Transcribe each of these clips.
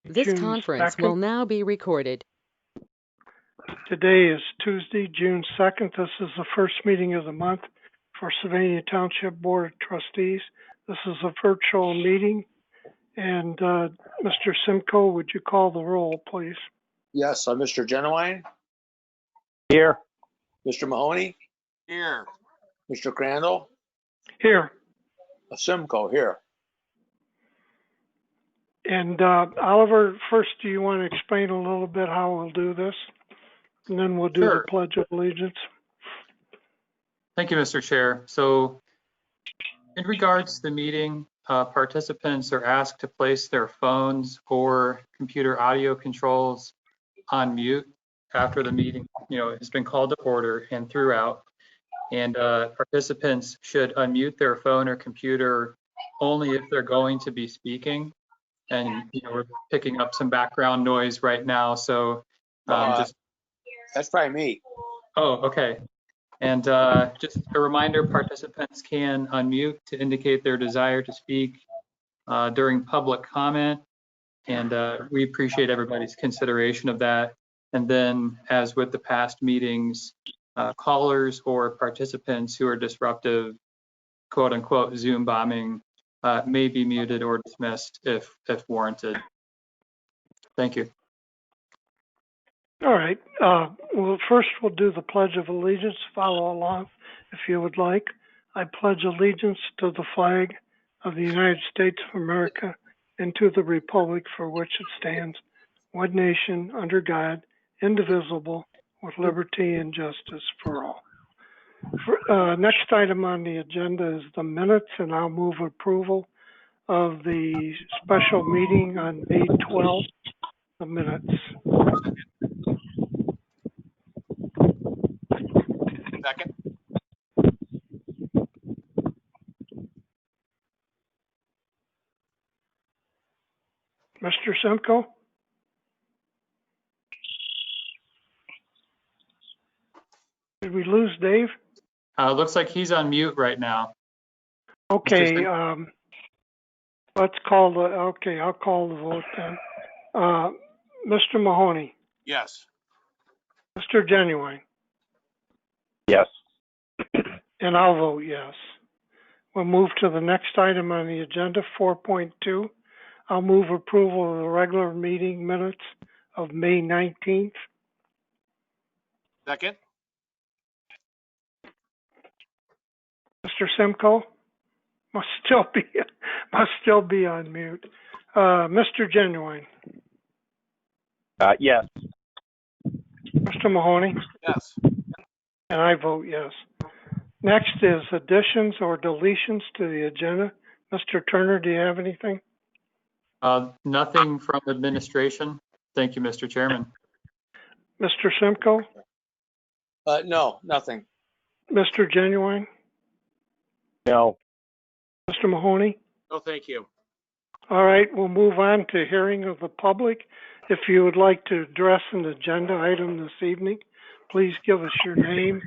This June conference 2nd. will now be recorded. Today is Tuesday, June 2nd. This is the first meeting of the month for Sylvania Township Board of Trustees. This is a virtual meeting. And Mr. Simcoe, would you call the roll, please? Yes, Mr. Genuine, Here. Mr. Mahoney, Here. Mr. Crandall, Here. Simcoe here. And Oliver, first, do you want to explain a little bit how we'll do this? And then we'll do Sure. the Pledge of Allegiance. Thank you, Mr. Chair. So in regards to the meeting, participants are asked to place their phones or computer audio controls on mute after the meeting, has been called to order and throughout. And participants should unmute their phone or computer only if they're going to be speaking. And, we're picking up some background noise right now. So That's probably me. Oh, okay. And just a reminder, participants can unmute to indicate their desire to speak during public comment. And we appreciate everybody's consideration of that. And then, as with the past meetings, callers or participants who are disruptive, quote unquote, Zoom bombing may be muted or dismissed if warranted. Thank you. All right. Well, first we'll do the Pledge of Allegiance. Follow along if you would like. I pledge allegiance to the flag of the United States of America and to the republic for which it stands, one nation, under God, indivisible, with liberty and justice for all. Next item on the agenda is the minutes, and I'll move approval of the special meeting on May 12th, the minutes. Second. Mr. Simcoe? Did we lose Dave? Looks like he's on mute right now. Okay, let's call the, okay, I'll call the vote then. Mr. Mahoney, Yes. Mr. Genuine, Yes. and I'll vote yes. We'll move to the next item on the agenda, 4.2. I'll move approval of the regular meeting minutes of May 19th. Second. Mr. Simcoe must still be on mute. Mr. Genuine, Yes. Mr. Mahoney, Yes. and I vote yes. Next is additions or deletions to the agenda. Mr. Turner, do you have anything? Nothing from administration. Thank you, Mr. Chairman. Mr. Simcoe, No, nothing. Mr. Genuine, No. Mr. Mahoney? No, thank you. All right, we'll move on to hearing of the public. If you would like to address an agenda item this evening, please give us your name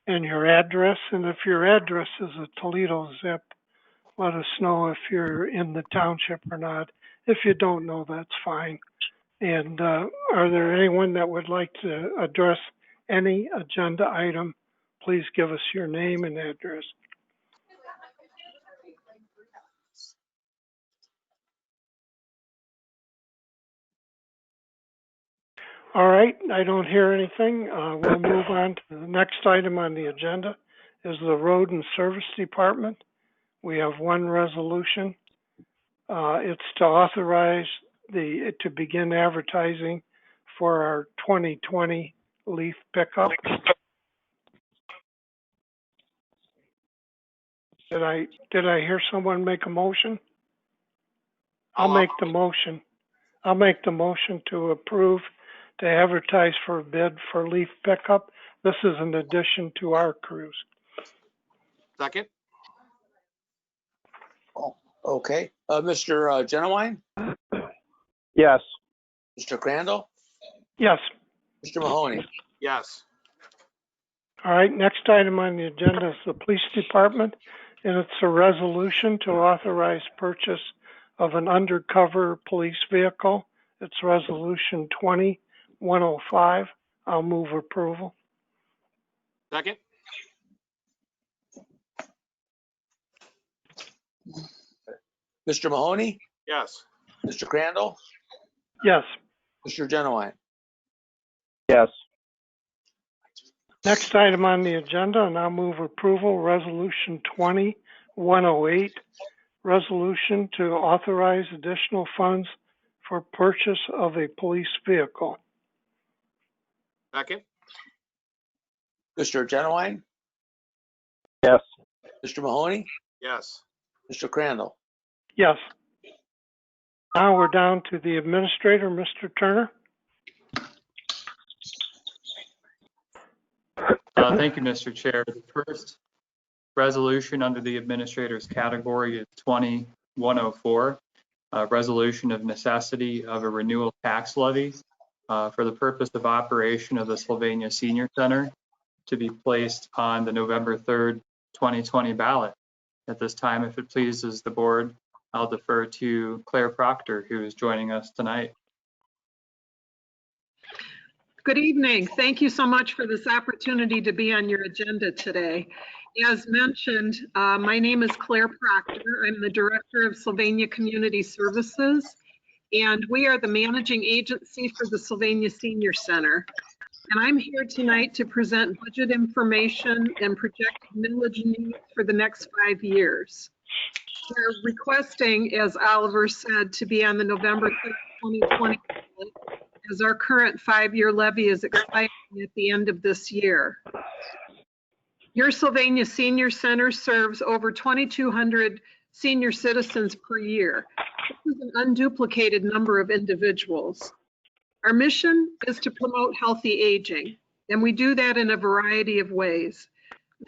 and your address. And if your address is a Toledo zip, let us know if you're in the township or not. If you don't know, that's fine. And are there anyone that would like to address any agenda item? Please give us your name and address. All right, I don't hear anything. We'll move on to the next item on the agenda is the Road and Service Department. We have one resolution. It's to authorize to begin advertising for our 2020 leaf pickup. Did I hear someone make a motion? I'll make the motion. I'll make the motion to approve to advertise for a bid for leaf pickup. This is an addition to our crews. Second. Oh, okay. Mr. Genuine, Yes. Mr. Crandall, Yes. Mr. Mahoney. Yes. All right, next item on the agenda is the police department, and it's a resolution to authorize purchase of an undercover police vehicle, It's Resolution 20-105. I'll move approval. Second. Mr. Mahoney, Yes. Mr. Crandall, Yes. Mr. Genowine. Yes. Next item on the agenda, and I'll move approval, Resolution 20-108, resolution to authorize additional funds for purchase of a police vehicle. Second. Mr. Genowine, Yes. Mr. Mahoney, Yes. Mr. Crandall. Yes. Now we're down to the administrator, Mr. Turner. Thank you, Mr. Chair. The first resolution under the administrator's category is 20-104, a resolution of necessity of a renewal tax levy for the purpose of operation of the Sylvania Senior Center to be placed on the November 3rd, 2020 ballot. At this time, if it pleases the board, I'll defer to Claire Proctor, who is joining us tonight. Good evening. Thank you so much for this opportunity to be on your agenda today. As mentioned, my name is Claire Proctor. I'm the Director of Sylvania Community Services, and we are the managing agency for the Sylvania Senior Center. And I'm here tonight to present budget information and projected millage needs for the next 5 years. We're requesting, as Oliver said, to be on the November 3rd, 2020 ballot, as our current 5-year levy is expiring at the end of this year. Your Sylvania Senior Center serves over 2,200 senior citizens per year. This is an unduplicated number of individuals. Our mission is to promote healthy aging, and we do that in a variety of ways.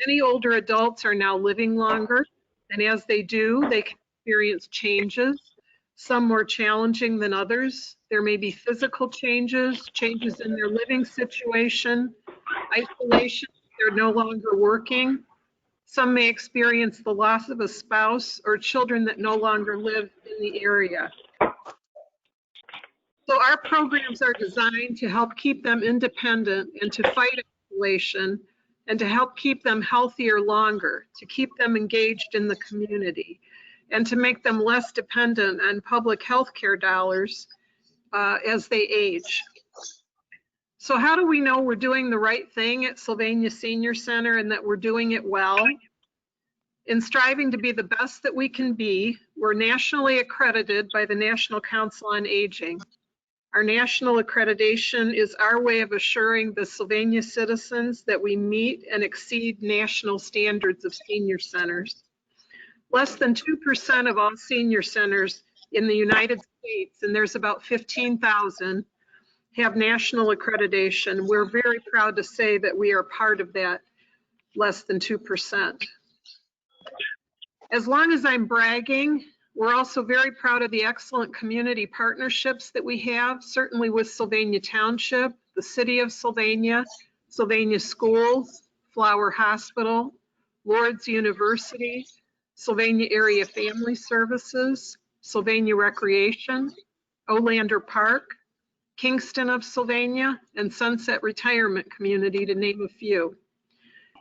Many older adults are now living longer, and as they do, they can experience changes, some more challenging than others. There may be physical changes, changes in their living situation, isolation, they're no longer working. Some may experience the loss of a spouse or children that no longer live in the area. So our programs are designed to help keep them independent and to fight isolation and to help keep them healthier longer, to keep them engaged in the community, and to make them less dependent on public health care dollars as they age. So how do we know we're doing the right thing at Sylvania Senior Center and that we're doing it well? In striving to be the best that we can be, we're nationally accredited by the National Council on Aging. Our national accreditation is our way of assuring the Sylvania citizens that we meet and exceed national standards of senior centers. Less than 2% of all senior centers in the United States, and there's about 15,000, have national accreditation. We're very proud to say that we are part of that less than 2%. As long as I'm bragging, we're also very proud of the excellent community partnerships that we have, certainly with Sylvania Township, the City of Sylvania, Sylvania Schools, Flower Hospital, Lourdes University, Sylvania Area Family Services, Sylvania Recreation, Olander Park, Kingston of Sylvania, and Sunset Retirement Community, to name a few.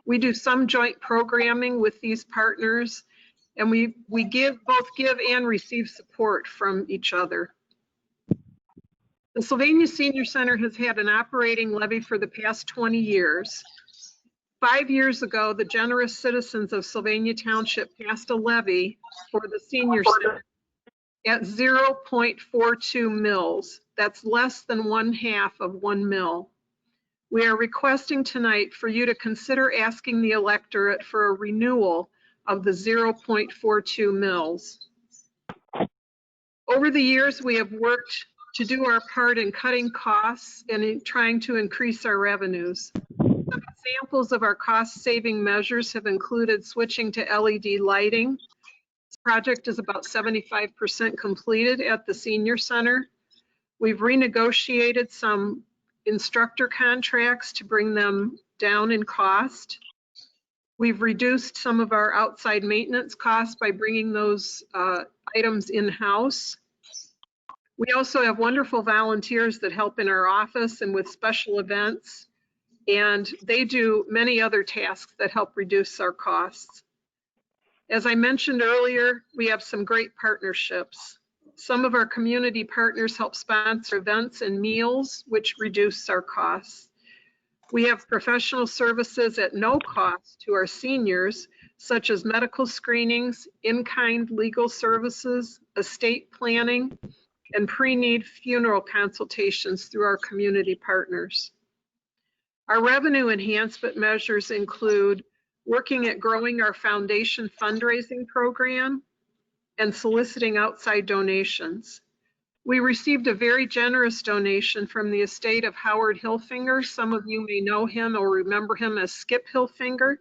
We do some joint programming with these partners, and we both give and receive support from each other. The Sylvania Senior Center has had an operating levy for the past 20 years. 5 years ago, the generous citizens of Sylvania Township passed a levy for the Senior Center at 0.42 mils. That's less than 1/2 of 1 mil. We are requesting tonight for you to consider asking the electorate for a renewal of the 0.42 mils. Over the years, we have worked to do our part in cutting costs and in trying to increase our revenues. Some examples of our cost-saving measures have included switching to LED lighting. This project is about 75% completed at the Senior Center. We've renegotiated some instructor contracts to bring them down in cost. We've reduced some of our outside maintenance costs by bringing those items in-house. We also have wonderful volunteers that help in our office and with special events, and they do many other tasks that help reduce our costs. As I mentioned earlier, we have some great partnerships. Some of our community partners help sponsor events and meals, which reduce our costs. We have professional services at no cost to our seniors, such as medical screenings, in-kind legal services, estate planning, and pre-need funeral consultations through our community partners. Our revenue enhancement measures include working at growing our foundation fundraising program and soliciting outside donations. We received a very generous donation from the estate of Howard Hilfinger. Some of you may know him or remember him as Skip Hilfinger.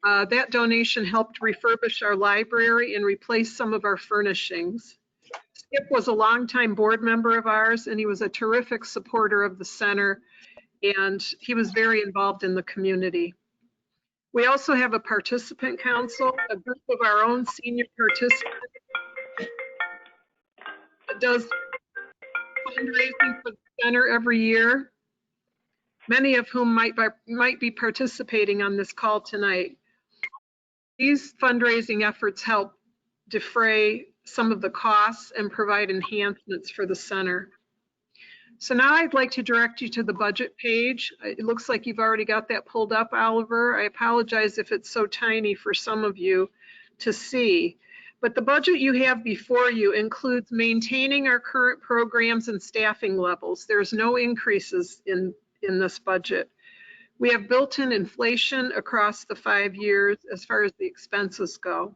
That donation helped refurbish our library and replace some of our furnishings. Skip was a longtime board member of ours, and he was a terrific supporter of the center, and he was very involved in the community. We also have a participant council, a group of our own senior participants that does fundraising for the center every year, many of whom might be participating on this call tonight. These fundraising efforts help defray some of the costs and provide enhancements for the center. So now I'd like to direct you to the budget page. It looks like you've already got that pulled up, Oliver. I apologize if it's so tiny for some of you to see. But the budget you have before you includes maintaining our current programs and staffing levels. There's no increases in this budget. We have built-in inflation across the 5 years as far as the expenses go.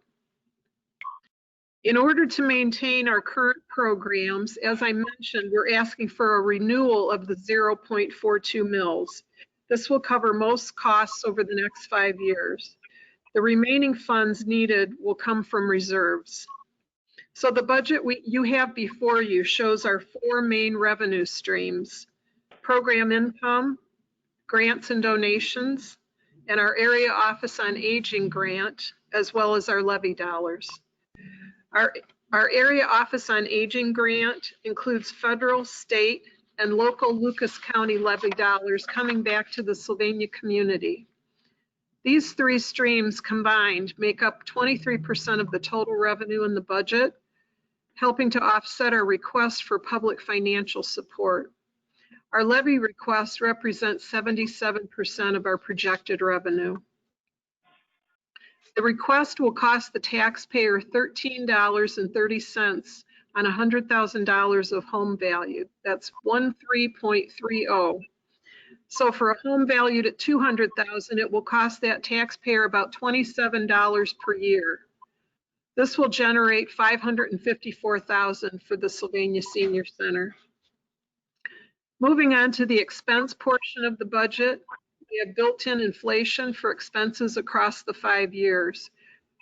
In order to maintain our current programs, as I mentioned, we're asking for a renewal of the 0.42 mils. This will cover most costs over the next 5 years. The remaining funds needed will come from reserves. So the budget you have before you shows our 4 main revenue streams: program income, grants and donations, and our area office on aging grant, as well as our levy dollars. Our area office on aging grant includes federal, state, and local Lucas County levy dollars coming back to the Sylvania community. These 3 streams combined make up 23% of the total revenue in the budget, helping to offset our request for public financial support. Our levy request represents 77% of our projected revenue. The request will cost the taxpayer $13.30 on $100,000 of home value. That's 13.30. So for a home valued at $200,000, it will cost that taxpayer about $27 per year. This will generate $554,000 for the Sylvania Senior Center. Moving on to the expense portion of the budget, we have built-in inflation for expenses across the 5 years.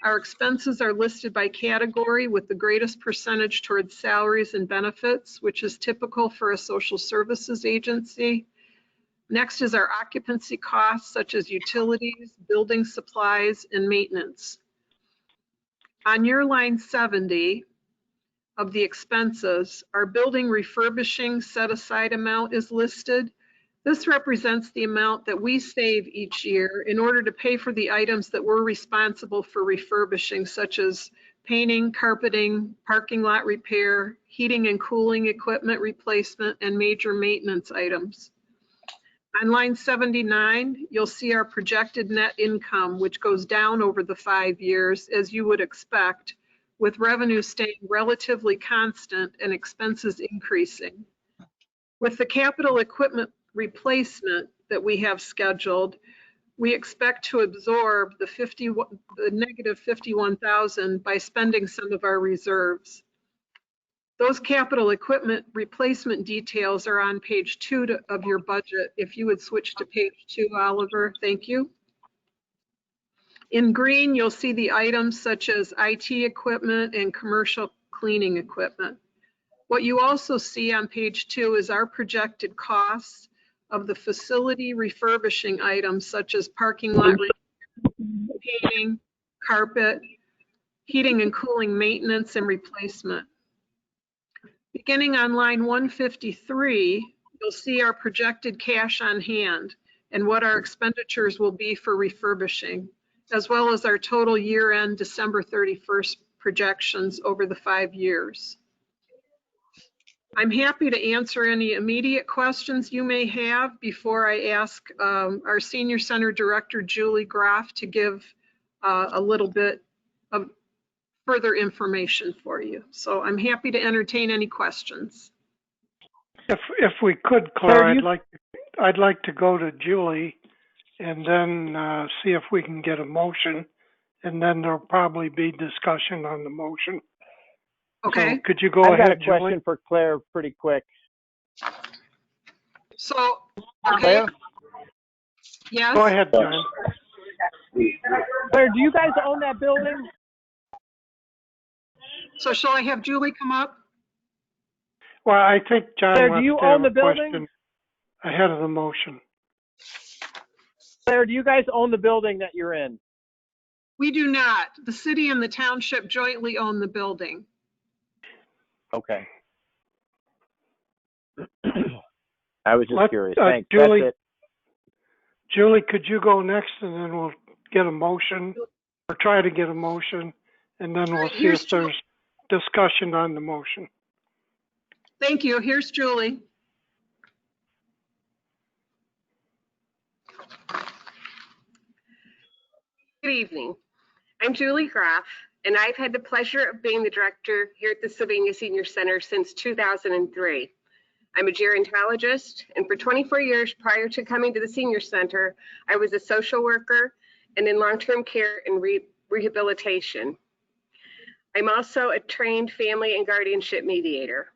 Our expenses are listed by category with the greatest percentage towards salaries and benefits, which is typical for a social services agency. Next is our occupancy costs, such as utilities, building supplies, and maintenance. On your line 70 of the expenses, our building refurbishing set-aside amount is listed. This represents the amount that we save each year in order to pay for the items that we're responsible for refurbishing, such as painting, carpeting, parking lot repair, heating and cooling equipment replacement, and major maintenance items. On line 79, you'll see our projected net income, which goes down over the 5 years, as you would expect, with revenue staying relatively constant and expenses increasing. With the capital equipment replacement that we have scheduled, we expect to absorb the negative 51,000 by spending some of our reserves. Those capital equipment replacement details are on page 2 of your budget. If you would switch to page 2, Oliver, thank you. In green, you'll see the items such as IT equipment and commercial cleaning equipment. What you also see on page 2 is our projected costs of the facility refurbishing items such as parking lot painting, carpet, heating and cooling maintenance and replacement. Beginning on line 153, you'll see our projected cash on hand and what our expenditures will be for refurbishing, as well as our total year-end December 31st projections over the 5 years. I'm happy to answer any immediate questions you may have before I ask our Senior Center Director, Julie Groff, to give a little bit of further information for you. So I'm happy to entertain any questions. If we could, Claire, I'd like to go to Julie and then see if we can get a motion, and then there'll probably be discussion on the motion. Okay. So could you go I've ahead, got a Julie? question for Claire pretty quick. So, okay. Claire? Yes. Go ahead, John. Claire, do you guys own that building? So shall I have Julie come up? Well, I think John Claire, do wants you to have own the a building? question ahead of the motion. Claire, do you guys own the building that you're in? We do not. The city and the township jointly own the building. Okay. I was just curious. Thanks. Julie, That's it. Julie, could you go next, and then we'll get a motion, or try to get a motion, and then we'll see if there's discussion on the motion. Thank you. Here's Julie. Good evening. I'm Julie Groff, and I've had the pleasure of being the director here at the Sylvania Senior Center since 2003. I'm a gerontologist, and for 24 years prior to coming to the Senior Center, I was a social worker and in long-term care and rehabilitation. I'm also a trained family and guardianship mediator.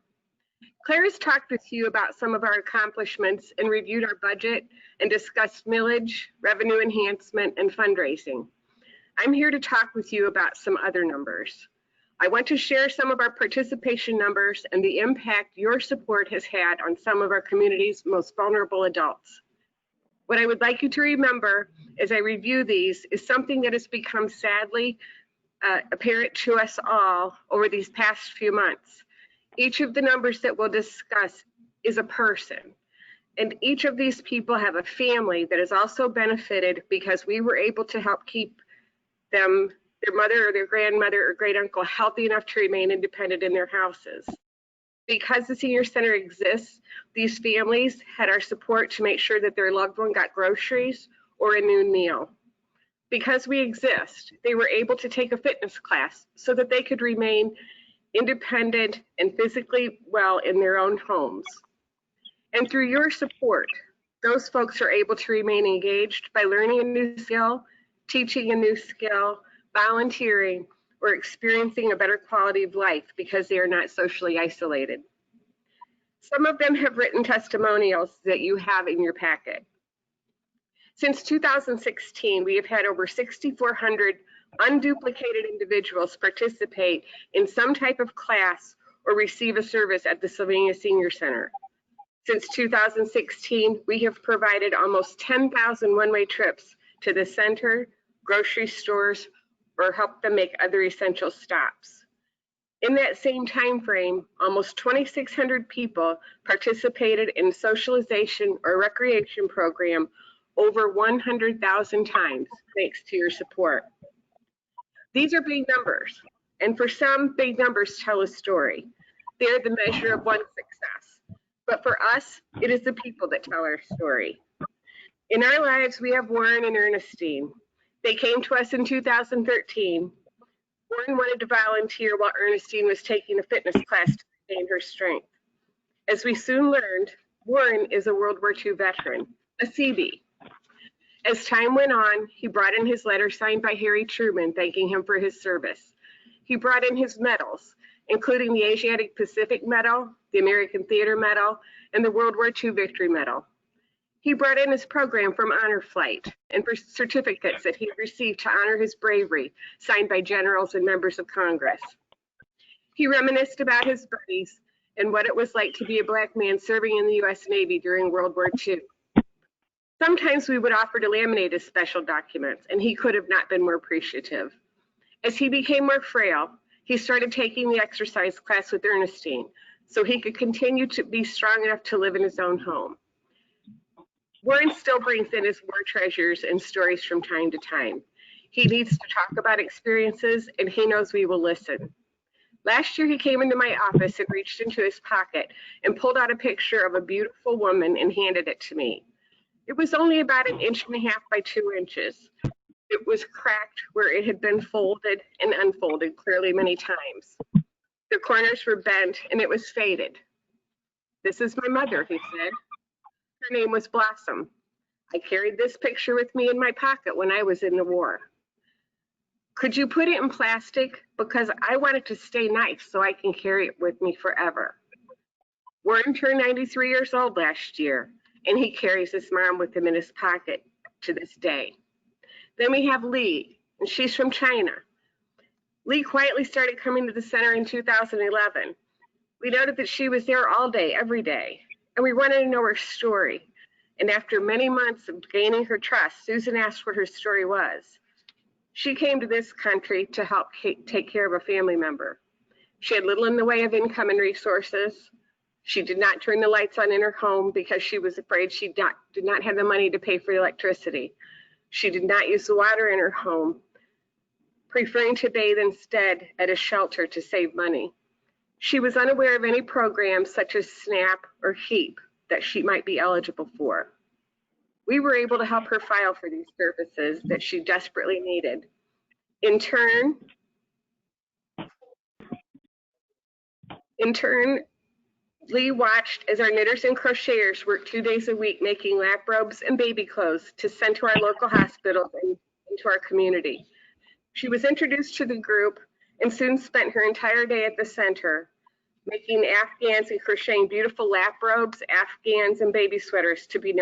Claire has talked with you about some of our accomplishments and reviewed our budget and discussed millage, revenue enhancement, and fundraising. I'm here to talk with you about some other numbers. I want to share some of our participation numbers and the impact your support has had on some of our community's most vulnerable adults. What I would like you to remember as I review these is something that has become sadly apparent to us all over these past few months. Each of the numbers that we'll discuss is a person, and each of these people have a family that has also benefited because we were able to help keep them, their mother or their grandmother or great uncle, healthy enough to remain independent in their houses. Because the Senior Center exists, these families had our support to make sure that their loved one got groceries or a noon meal. Because we exist, they were able to take a fitness class so that they could remain independent and physically well in their own homes. And through your support, those folks are able to remain engaged by learning a new skill, teaching a new skill, volunteering, or experiencing a better quality of life because they are not socially isolated. Some of them have written testimonials that you have in your packet. Since 2016, we have had over 6,400 unduplicated individuals participate in some type of class or receive a service at the Sylvania Senior Center. Since 2016, we have provided almost 10,000 one-way trips to the center, grocery stores, or helped them make other essential stops. In that same time frame, almost 2,600 people participated in socialization or recreation program over 100,000 times, thanks to your support. These are big numbers, and for some, big numbers tell a story. They're the measure of one's success. But for us, it is the people that tell our story. In our lives, we have Warren and Ernestine. They came to us in 2013. Warren wanted to volunteer while Ernestine was taking a fitness class to maintain her strength. As we soon learned, Warren is a World War II veteran, a CB. As time went on, he brought in his letter signed by Harry Truman, thanking him for his service. He brought in his medals, including the Asiatic Pacific Medal, the American Theater Medal, and the World War II Victory Medal. He brought in his program from Honor Flight and for certificates that he received to honor his bravery, signed by generals and members of Congress. He reminisced about his buddies and what it was like to be a Black man serving in the U.S. Navy during World War II. Sometimes we would offer to laminate his special documents, and he could have not been more appreciative. As he became more frail, he started taking the exercise class with Ernestine, so he could continue to be strong enough to live in his own home. Warren still brings in his war treasures and stories from time to time. He needs to talk about experiences, and he knows we will listen. Last year, he came into my office and reached into his pocket and pulled out a picture of a beautiful woman and handed it to me. It was only about 1.5 inches by 2 inches. It was cracked where it had been folded and unfolded clearly many times. The corners were bent and it was faded. "This is my mother," he said. "Her name was Blossom. I carried this picture with me in my pocket when I was in the war. Could you put it in plastic? Because I want it to stay nice so I can carry it with me forever." Warren turned 93 years old last year, and he carries his mom with him in his pocket to this day. Then we have Lee, and she's from China. Lee quietly started coming to the center in 2011. We noted that she was there all day, every day, and we wanted to know her story. And after many months of gaining her trust, Susan asked what her story was. She came to this country to help take care of a family member. She had little in the way of income and resources. She did not turn the lights on in her home because she was afraid she did not have the money to pay for electricity. She did not use the water in her home, preferring to bathe instead at a shelter to save money. She was unaware of any programs such as SNAP or HEAP that she might be eligible for. We were able to help her file for these services that she desperately needed. In turn, Lee watched as our knitters and crocheters worked 2 days a week making lap robes and baby clothes to send to our local hospitals and into our community. She was introduced to the group and soon spent her entire day at the center making Afghans and crocheting beautiful lap robes, Afghans, and baby sweaters to be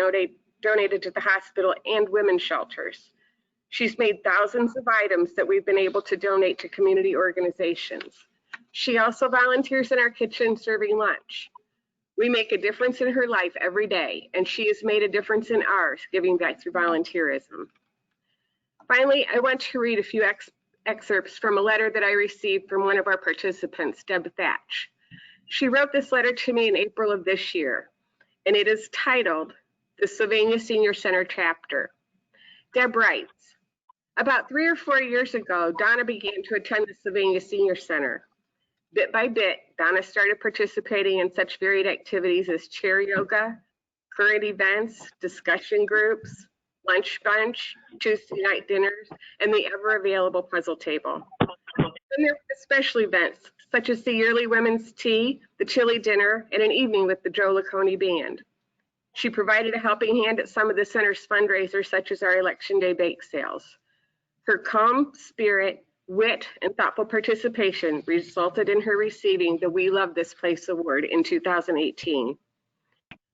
donated to the hospital and women's shelters. She's made thousands of items that we've been able to donate to community organizations. She also volunteers in our kitchen serving lunch. We make a difference in her life every day, and she has made a difference in ours, giving back through volunteerism. Finally, I want to read a few excerpts from a letter that I received from one of our participants, Deb Thatch. She wrote this letter to me in April of this year, and it is titled, "The Sylvania Senior Center Chapter." Deb writes, "About 3 or 4 years ago, Donna began to attend the Sylvania Senior Center. Bit by bit, Donna started participating in such varied activities as chair yoga, current events, discussion groups, lunch bunch, Tuesday night dinners, and the ever-available puzzle table. Then there were special events, such as the yearly women's tea, the chili dinner, and an evening with the Joe Laconi Band. She provided a helping hand at some of the center's fundraisers, such as our Election Day bake sales. Her calm spirit, wit, and thoughtful participation resulted in her receiving the We Love This Place award in 2018.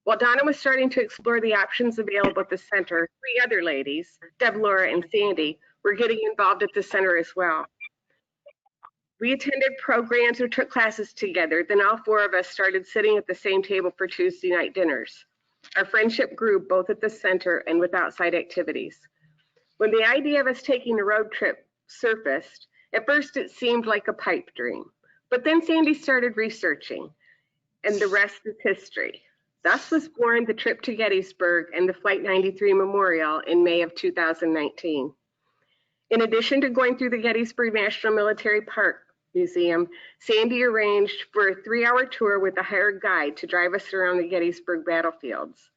While Donna was starting to explore the options available at the center, 3 other ladies, Deb, Laura, and Sandy, were getting involved at the center as well. We attended programs or took classes together, then all 4 of us started sitting at the same table for Tuesday night dinners. Our friendship grew both at the center and with outside activities. When the idea of us taking a road trip surfaced, at first it seemed like a pipe dream, but then Sandy started researching, and the rest is history. Thus was born the trip to Gettysburg and the Flight 93 Memorial in May of 2019. In addition to going through the Gettysburg National Military Park Museum, Sandy arranged for a 3-hour tour with a hired guide to drive us around the Gettysburg battlefields.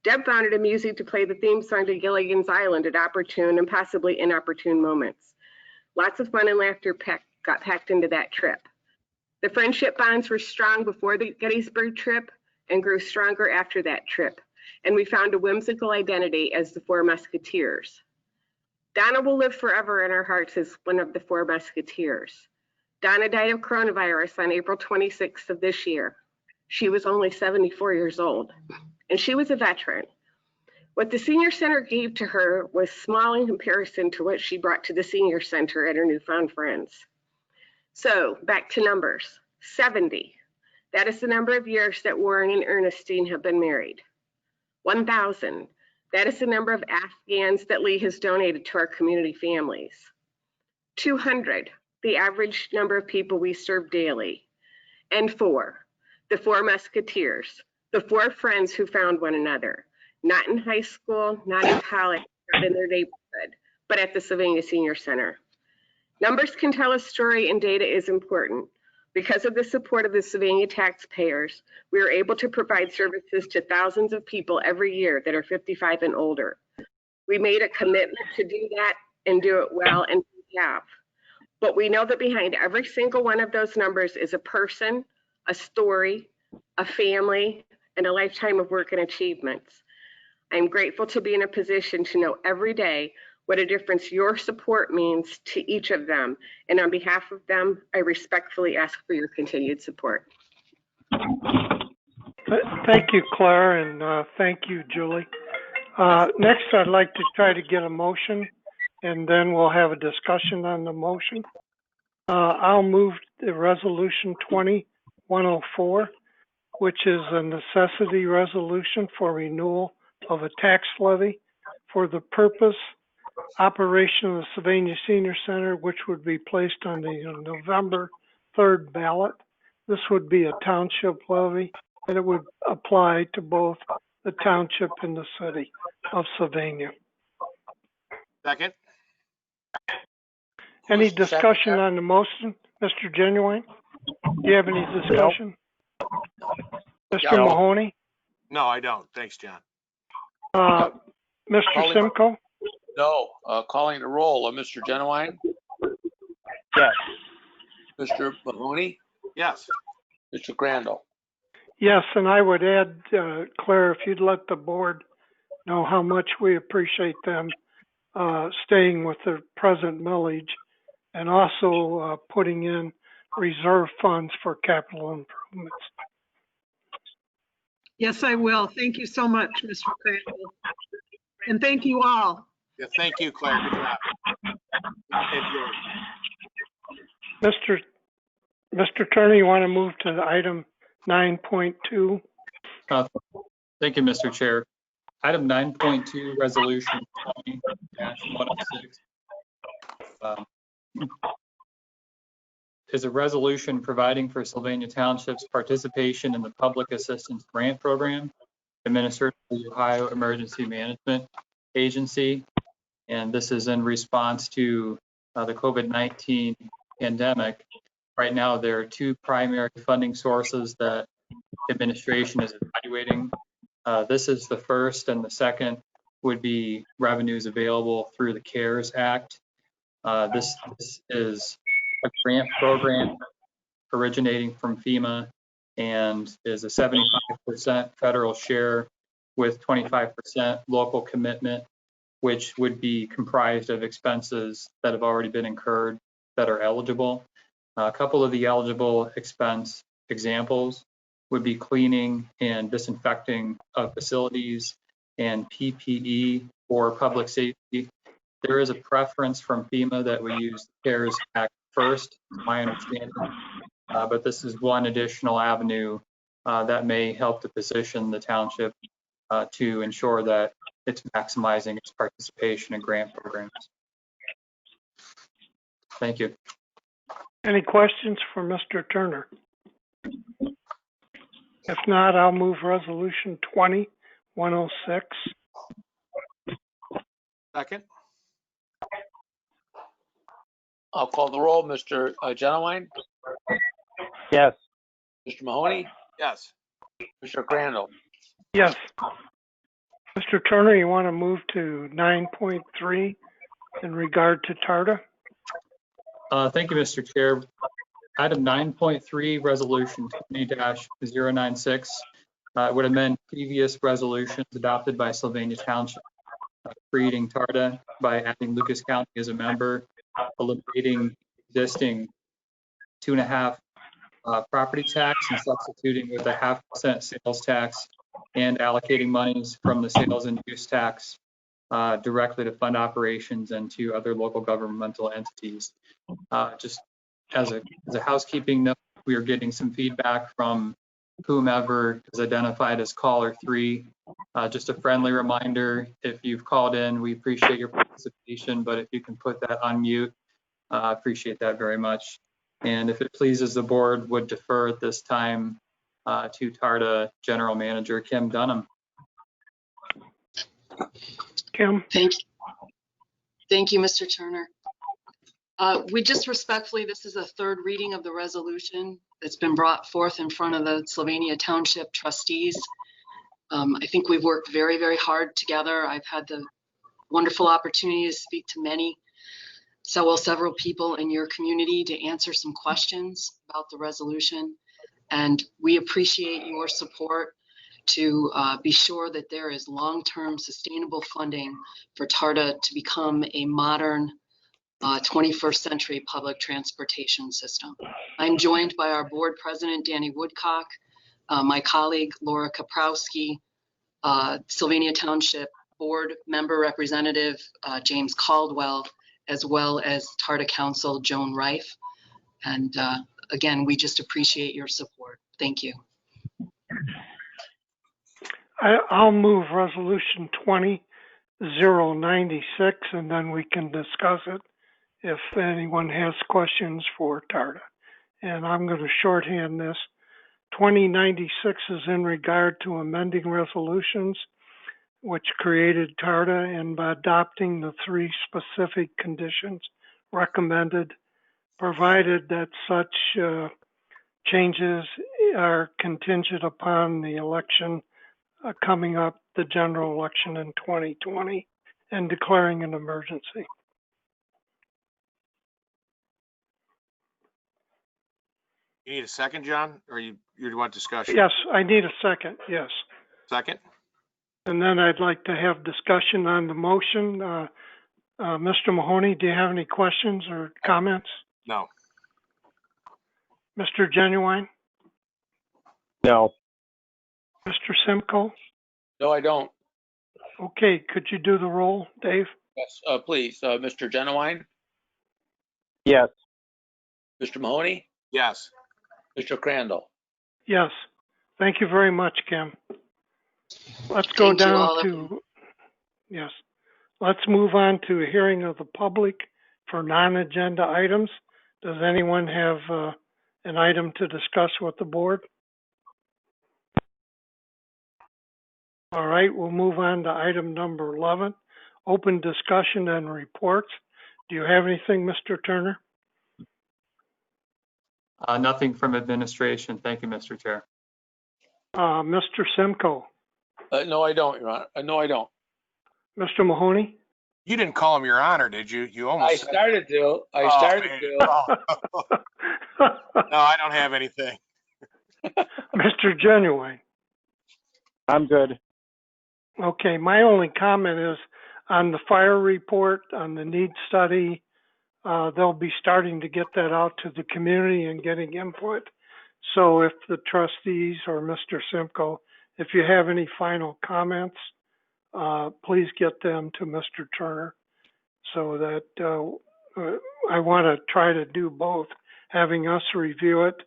Deb found it amusing to play the theme song to Gilligan's Island at opportune and possibly inopportune moments. Lots of fun and laughter got packed into that trip. The friendship bonds were strong before the Gettysburg trip and grew stronger after that trip, and we found a whimsical identity as the 4 Musketeers. Donna will live forever in our hearts as one of the 4 Musketeers. Donna died of coronavirus on April 26th of this year. She was only 74 years old, and she was a veteran. What the Senior Center gave to her was small in comparison to what she brought to the Senior Center and her newfound friends. So, back to numbers. 70. That is the number of years that Warren and Ernestine have been married. 1,000. That is the number of Afghans that Lee has donated to our community families. 200. The average number of people we serve daily. And 4. the Four Musketeers, the four friends who found one another, not in high school, not in college, not in their neighborhood, but at the Sylvania Senior Center. Numbers can tell a story and data is important. Because of the support of the Sylvania taxpayers, we are able to provide services to thousands of people every year that are 55 and older. We made a commitment to do that and do it well, and we have. But we know that behind every single one of those numbers is a person, a story, a family, and a lifetime of work and achievements. I'm grateful to be in a position to know every day what a difference your support means to each of them. And on behalf of them, I respectfully ask for your continued support. Thank you, Claire, and thank you, Julie. Next, I'd like to try to get a motion, and then we'll have a discussion on the motion. I'll move the resolution 20-104, which is a necessity resolution for renewal of a tax levy for the purpose operation of the Sylvania Senior Center, which would be placed on the November 3rd ballot. This would be a township levy, and it would apply to both the township and the city of Sylvania. Second. Any discussion on the motion, Mr. Genuine? Do you have any discussion? Mr. No. Mahoney? No, I don't. Thanks, John. Mr. Simcoe? No. Calling the roll. Mr. Genuine? Yes. Mr. Mahoney? Yes. Mr. Crandall? Yes, and I would add, Claire, if you'd let the board know how much we appreciate them staying with the present millage and also putting in reserve funds for capital improvements. Yes, I will. Thank you so much, Mr. Crandall. And thank you all. Yeah, thank you, Claire. Good job. Mr. Turner, you want to move to item 9.2? Thank you, Mr. Chair. Item 9.2, Resolution 20-106, is a resolution providing for Sylvania Township's participation in the Public Assistance Grant Program administered by the Ohio Emergency Management Agency. And this is in response to the COVID-19 pandemic. Right now, there are two primary funding sources that administration is evaluating. This is the first, and the second would be revenues available through the CARES Act. This is a grant program originating from FEMA and is a 75% federal share with 25% local commitment, which would be comprised of expenses that have already been incurred that are eligible. A couple of the eligible expense examples would be cleaning and disinfecting of facilities and PPE for public safety. There is a preference from FEMA that we use the CARES Act first, my understanding, but this is one additional avenue that may help to position the township to ensure that it's maximizing its participation in grant programs. Thank you. Any questions for Mr. Turner? If not, I'll move resolution 20-106. Second. I'll call the roll. Mr. Genuine? Yes. Mr. Mahoney? Yes. Mr. Crandall? Yes. Mr. Turner, you want to move to 9.3 in regard to TARTA? Thank you, Mr. Chair. Item 9.3, Resolution 20-096 would amend previous resolutions adopted by Sylvania Township, creating TARTA by adding Lucas County as a member, eliminating existing 2.5% property tax and substituting with a 0.5% sales tax, and allocating monies from the sales and use tax directly to fund operations and to other local governmental entities. Just as a housekeeping note, we are getting some feedback from whomever is identified as caller 3. Just a friendly reminder, if you've called in, we appreciate your participation, but if you can put that on mute, appreciate that very much. And if it pleases the board, would defer at this time to TARTA General Manager Kim Dunham. Kim? Thank you, Mr. Turner. We just respectfully, this is a third reading of the resolution that's been brought forth in front of the Sylvania Township trustees. I think we've worked very, very hard together. I've had the wonderful opportunity to speak to several people in your community to answer some questions about the resolution. And we appreciate your support to be sure that there is long-term sustainable funding for TARTA to become a modern 21st century public transportation system. I'm joined by our board president, Danny Woodcock, my colleague, Laura Kaprowski, Sylvania Township board member representative, James Caldwell, as well as TARTA counsel, Joan Reif. And again, we just appreciate your support. Thank you. I'll move resolution 20-096, and then we can discuss it if anyone has questions for TARTA. And I'm going to shorthand this. 2096 is in regard to amending resolutions, which created TARTA, and by adopting the 3 specific conditions recommended, provided that such changes are contingent upon the election coming up, the general election in 2020, and declaring an emergency. You need a second, John, or you want discussion? Yes, I need a second, yes. Second? And then I'd like to have discussion on the motion. Mr. Mahoney, do you have any questions or comments? No. Mr. Genuine? No. Mr. Simcoe? No, I don't. Okay, could you do the roll, Dave? Yes, please. Mr. Genowine, Yes. Mr. Mahoney, Yes. Mr. Crandall. Yes. Thank you very much, Kim. Let's go Thank you down all. to, yes. Let's move on to a hearing of the public for non-agenda items. Does anyone have an item to discuss with the board? All right, we'll move on to item number 11, open discussion and reports. Do you have anything, Mr. Turner? Nothing from administration. Thank you, Mr. Chair. Mr. Simcoe? No, I don't, Your Honor. No, I don't. Mr. Mahoney? You didn't call him your honor, did you? You almost I said- started to. Oh, man. Oh. No, I don't have anything. Mr. Genuine? I'm good. Okay, my only comment is on the fire report, on the need study. They'll be starting to get that out to the community and getting input. So if the trustees or Mr. Simcoe, if you have any final comments, please get them to Mr. Turner, so that I want to try to do both, having us review it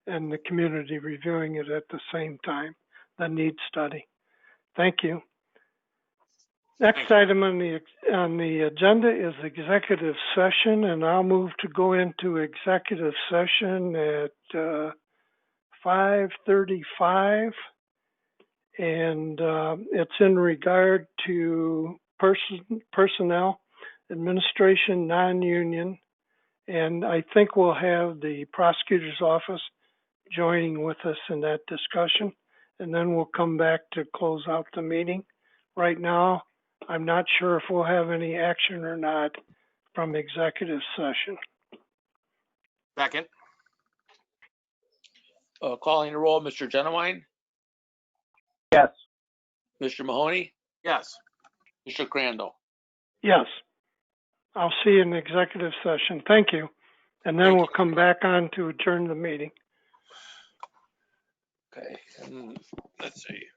and the community reviewing it at the same time, the need study. Thank you. Next item on the agenda is executive session, and I'll move to go into executive session at 5:35, and it's in regard to personnel, administration, non-union, and I think we'll have the prosecutor's office joining with us in that discussion, and then we'll come back to close out the meeting. Right now, I'm not sure if we'll have any action or not from executive session. Second? Calling the roll, Mr. Genowine, Yes. Mr. Mahoney, Yes. Mr. Crandall. Yes. I'll see you in the executive session. Thank you. And then Thank we'll you. come back on to adjourn the meeting. Okay. Let's see.